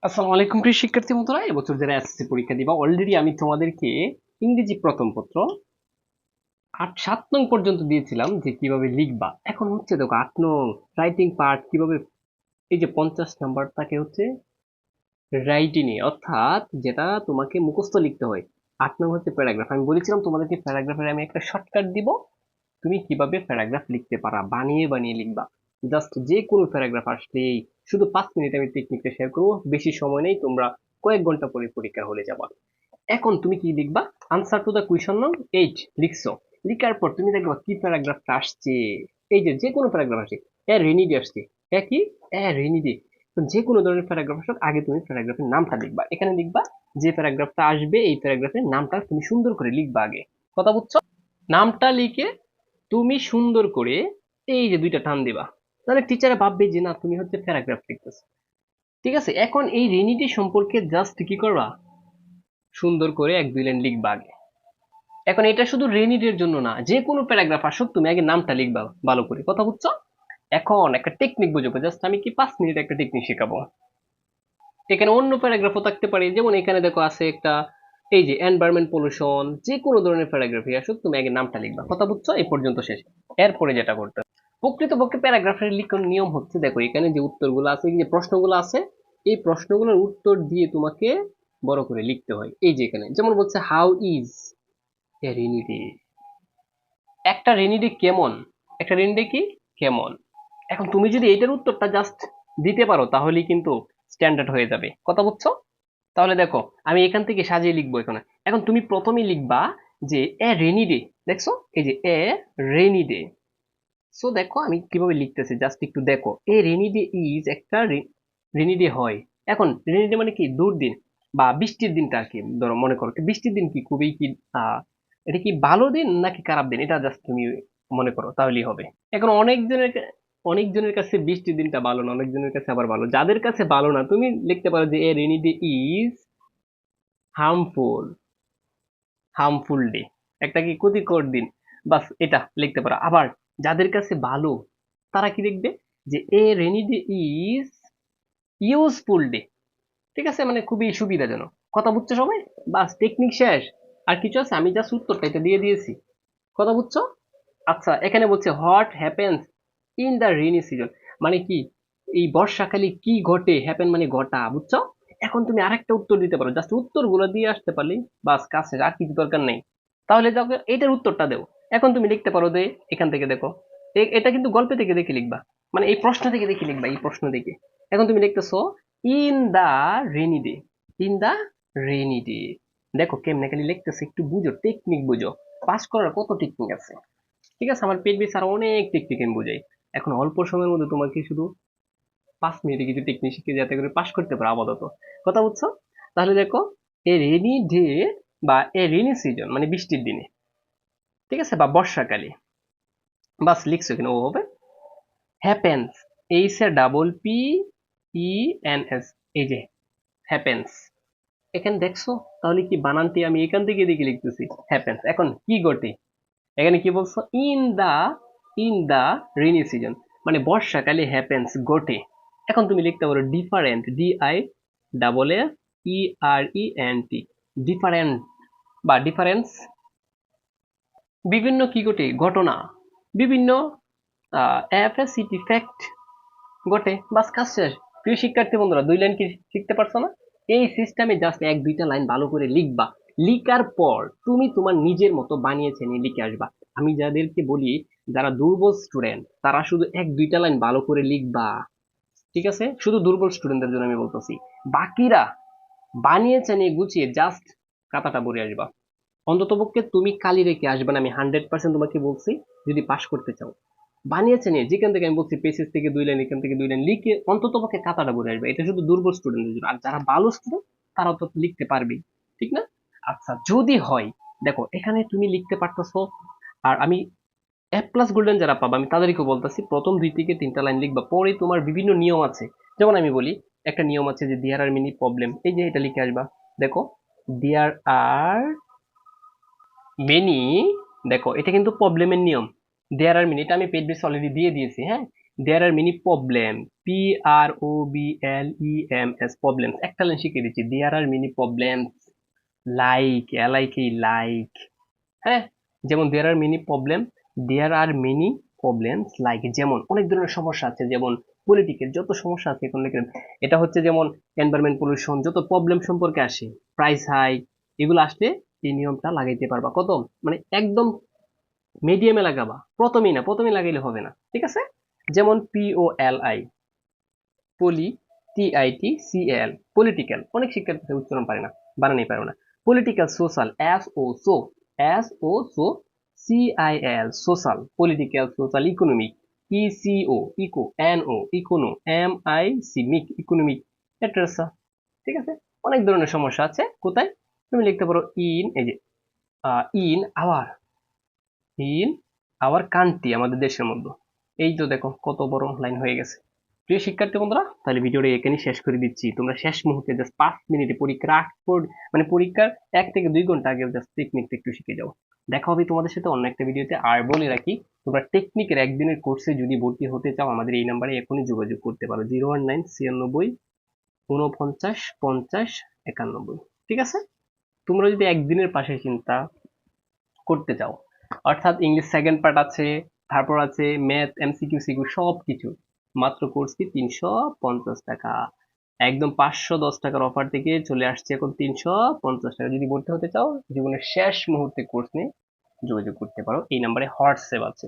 আসসালামু আলাইকুম প্রিয় শিক্ষার্থী বন্ধুরা, এবছর যারা এসএসসি পরীক্ষা দিবা অলরেডি আমি তোমাদেরকে ইংরেজি প্রথম পত্র 7 নং পর্যন্ত দিয়েছিলাম যে কিভাবে লিখবা। এখন হচ্ছে দেখো 8 নং রাইটিং পার্ট কিভাবে, এই যে 50 নাম্বারটাকে হচ্ছে রাইটিং এ, অর্থাৎ যেটা তোমাকে মুখস্থ লিখতে হয়। 8 নং হচ্ছে প্যারাগ্রাফ। আমি বলেছিলাম তোমাদেরকে প্যারাগ্রাফের আমি একটা শর্টকাট দিব, তুমি কিভাবে প্যারাগ্রাফ লিখতে পারা, বানিয়ে বানিয়ে লিখবা। জাস্ট যে কোনো প্যারাগ্রাফ আসলেই শুধু 5 মিনিট আমি টেকনিকটা শেয়ার করবো, বেশি সময় নেই, তোমরা কয়েক ঘন্টা পরে পরীক্ষার হলে যাবা। এখন তুমি কি লিখবা? আনসার টু দ্য কোয়েশ্চন নং 8 লিখছো। লিখার পর তুমি দেখবা কি প্যারাগ্রাফটা আসছে। এই যে যে কোনো প্যারাগ্রাফ আসছে, এ রেনি ডে আসছে, এ কি, এ রেনি ডে। তো যে কোনো ধরনের প্যারাগ্রাফ আসুক, আগে তুমি প্যারাগ্রাফের নামটা লিখবা। এখানে লিখবা যে প্যারাগ্রাফটা আসবে, এই প্যারাগ্রাফের নামটা তুমি সুন্দর করে লিখবা আগে। কথা বুঝছো? নামটা লিখে তুমি সুন্দর করে এই যে দুইটা টান দিবা। তাহলে টিচারে ভাববে যে না, তুমি হচ্ছে প্যারাগ্রাফ লিখতেছো। ঠিক আছে, এখন এই রেনি ডে সম্পর্কে জাস্ট কি করবা, সুন্দর করে 1-2 লাইন লিখবা আগে। এখন এটা শুধু রেনি ডের জন্য না, যে কোনো প্যারাগ্রাফ আসুক তুমি আগে নামটা লিখবা ভালো করে। কথা বুঝছো? এখন একটা টেকনিক বুঝবো, জাস্ট আমি কি 5 মিনিট একটা টেকনিক শেখাবো। এখানে অন্য প্যারাগ্রাফও থাকতে পারে, যেমন এখানে দেখো আছে একটা, এই যে এনভায়রনমেন্ট পলিউশন। যে কোনো ধরনের প্যারাগ্রাফই আসুক তুমি আগে নামটা লিখবা। কথা বুঝছো? এই পর্যন্ত শেষ। এরপরে যেটা করতে হবে, প্রকৃতপক্ষে প্যারাগ্রাফের লিখন নিয়ম হচ্ছে, দেখো এখানে যে উত্তরগুলো আছে, এই যে প্রশ্নগুলো আছে, এই প্রশ্নগুলোর উত্তর দিয়ে তোমাকে বড় করে লিখতে হয়। এই যে এখানে যেমন বলছে how is a rainy day, একটা রেনি ডে কেমন, একটা রেনি ডে কি কেমন। এখন তুমি যদি এইটার উত্তরটা জাস্ট দিতে পারো তাহলেই কিন্তু স্ট্যান্ডার্ড হয়ে যাবে। কথা বুঝছো? তাহলে দেখো আমি এখান থেকে সাজিয়ে লিখবো এখানে। এখন তুমি প্রথমেই লিখবা যে এ রেনি ডে। দেখছো, এই যে এ রেনি ডে। সো দেখো আমি কিভাবে লিখতেছি, জাস্ট একটু দেখো। এ রেনি ডে ইজ একটা রেনি ডে হয়। এখন রেনি ডে মানে কি, দুর্দিন বা বৃষ্টির দিনটা আর কি। ধরো মনে করো কি বৃষ্টির দিন কি খুবই কি এটা কি ভালো দিন নাকি খারাপ দিন, এটা জাস্ট তুমি মনে করো তাহলেই হবে। এখন অনেকজনের কাছে বৃষ্টির দিনটা ভালো না, অনেকজনের কাছে আবার ভালো। যাদের কাছে ভালো না, তুমি লিখতে পারো যে a rainy day is harmful, harmful day, একটা কি ক্ষতিকর দিন। বাস এটা লিখতে পারো। আবার যাদের কাছে ভালো, তারা কি লিখবে যে a rainy day is useful day. ঠিক আছে, মানে খুবই সুবিধাজনক। কথা বুঝছো সবাই? বাস টেকনিক শেষ। আর কিছু আছে? আমি জাস্ট উত্তরটা এটা দিয়ে দিয়েছি। কথা বুঝছো? আচ্ছা, এখানে বলছে what happens in the rainy season, মানে কি এই বর্ষাকালে কি ঘটে, হ্যাপেন মানে ঘটা। বুঝছো? এখন তুমি আরেকটা উত্তর দিতে পারো, জাস্ট উত্তরগুলো দিয়ে আসতে পারলেই বাস কাজ শেষ, আর কিছু দরকার নেই। তাহলে যাও এটার উত্তরটা দেও। এখন তুমি লিখতে পারো যে এখান থেকে দেখো, এটা কিন্তু গল্প থেকে দেখে লিখবা, মানে এই প্রশ্ন থেকে দেখে লিখবা, এই প্রশ্ন দেখে। এখন তুমি লিখতেছো in the rainy day, in the rainy day. দেখো কেমনে খালি লিখতেছে, একটু বুঝো, টেকনিক বুঝো। পাস করার কত টেকনিক আছে। ঠিক আছে, আমার পেট বেস আর অনেক টেকনিক আমি বোঝাই। এখন অল্প সময়ের মধ্যে তোমাকে শুধু 5 মিনিটে কিছু টেকনিক শিখে যাতে করে পাশ করতে পারো আপাতত। কথা বুঝছো? তাহলে দেখো, এ রেনি ডে বা এ রেনি সিজন মানে বৃষ্টির দিনে, ঠিক আছে, বা বর্ষাকালে। বাস লিখছো এখানে ও হবে happens, H A double P E N S, এই যে হ্যাপেন্স। এখানে দেখছো? তাহলে কি বানানটি আমি এখান থেকে দেখে লিখতেছি হ্যাপেন্স। এখন কি ঘটে, এখানে কি বলছো, ইন দা রেইনি সিজন, মানে বর্ষাকালে হ্যাপেন্স ঘটে। এখন তুমি লিখতে পারো ডিফারেন্ট, DIFFERENT, ডিফারেন্ট বা ডিফারেন্স, বিভিন্ন কি ঘটে ঘটনা, বিভিন্ন FACT ফ্যাক্ট ঘটে। বাস কাজ শেষ। প্রিয় শিক্ষার্থী বন্ধুরা, 2 লাইন কি শিখতে পারছো না? এই সিস্টেমে জাস্ট 1-2টা লাইন ভালো করে লিখবা। লিখার পর তুমি তোমার নিজের মতো বানিয়েছে নিয়ে লিখে আসবা। আমি যাদেরকে বলি, যারা দুর্বল স্টুডেন্ট, তারা শুধু 1-2টা লাইন ভালো করে লিখবা। ঠিক আছে, শুধু দুর্বল স্টুডেন্টদের জন্য আমি বলতেছি। বাকিরা বানিয়েছে নিয়ে গুছিয়ে জাস্ট খাতাটা ভরে আসবা। অন্ততপক্ষে তুমি কালি রেখে আসবে না, আমি 100% তোমাকে বলছি। যদি পাশ করতে চাও, বানিয়েছে নিয়ে যেখান থেকে আমি বলছি পেসেজ থেকে 2 লাইন, এখান থেকে 2 লাইন লিখে অন্ততপক্ষে খাতাটা ভরে আসবে। এটা শুধু দুর্বল স্টুডেন্টদের জন্য, আর যারা ভালো স্টুডেন্ট তারাও তো লিখতে পারবেই। ঠিক না? আচ্ছা, যদি হয়, দেখো এখানে তুমি লিখতে পারতেছো। আর আমি A+ গোল্ডেন যারা পাবা, আমি তাদেরকে বলতেছি প্রথম 2 থেকে 3টা লাইন লিখবা, পরে তোমার বিভিন্ন নিয়ম আছে। যেমন আমি বলি, একটা নিয়ম আছে যে দেয়ার আর মেনি প্রবলেম, এই যে এটা লিখে আসবা। দেখো, দেয়ার আর মেনি, দেখো এটা কিন্তু প্রবলেমের নিয়ম। দেয়ার আর মেনি, এটা আমি পেজ বেস অলরেডি দিয়ে দিয়েছি, হ্যাঁ। There are many problem, PROBLEMS, problems একটা লাইন শিখিয়ে দিচ্ছি। There are many problems like, like, হ্যাঁ, যেমন there are many problem, there are many problems like, যেমন অনেক ধরনের সমস্যা আছে, যেমন পলিটিক্যাল যত সমস্যা আছে এখন দেখেন, এটা হচ্ছে যেমন এনভায়রনমেন্ট পলিউশন, যত প্রবলেম সম্পর্কে আসে, প্রাইস হাইক, এগুলো আসলে এই নিয়মটা লাগাইতে পারবা। কত, মানে একদম মিডিয়ামে লাগাবা, প্রথমেই না, প্রথমেই লাগাইলে হবে না, ঠিক আছে। যেমন POLI, পলি, TITCL, পলিটিক্যাল, অনেক শিক্ষার্থী উচ্চারণ পারে না, বানানোই পারে না। Political, social, SO, CIL, social, political, social, economic, ICO, eco, NO, econo, MIC, mic, economic, etcetera, ঠিক আছে। অনেক ধরনের সমস্যা আছে, কোথায় তুমি লিখতে পারো ইন, এই যে in our, in our country, আমাদের দেশের মধ্যে। এই তো দেখো কত বড় লাইন হয়ে গেছে। প্রিয় শিক্ষার্থী বন্ধুরা, তাহলে ভিডিওটা এখানেই শেষ করে দিচ্ছি। তোমরা শেষ মুহূর্তে জাস্ট 5 মিনিটে পরীক্ষার মানে পরীক্ষার 1 থেকে 2 ঘন্টা আগে জাস্ট টেকনিকটা একটু শিখে যাও। দেখা হবে তোমাদের সাথে অন্য একটা ভিডিওতে। আর বলে রাখি, তোমরা টেকনিকের একদিনের কোর্সে যদি ভর্তি হতে চাও, আমাদের এই নাম্বারে এখনই যোগাযোগ করতে পারো, 01996505091। ঠিক আছে। তোমরা যদি একদিনের পাশে চিন্তা করতে চাও, অর্থাৎ ইংলিশ সেকেন্ড পার্ট আছে, তারপর আছে ম্যাথ, MCQ, সিকিউ সব কিছু, মাত্র কোর্স ফি 350 টাকা। একদম 510 টাকার অফার থেকে চলে আসছে এখন 350 টাকা। যদি ভর্তি হতে চাও, জীবনের শেষ মুহূর্তে কোর্স নিয়ে যোগাযোগ করতে পারো, এই নাম্বারে হোয়াটসঅ্যাপ আছে।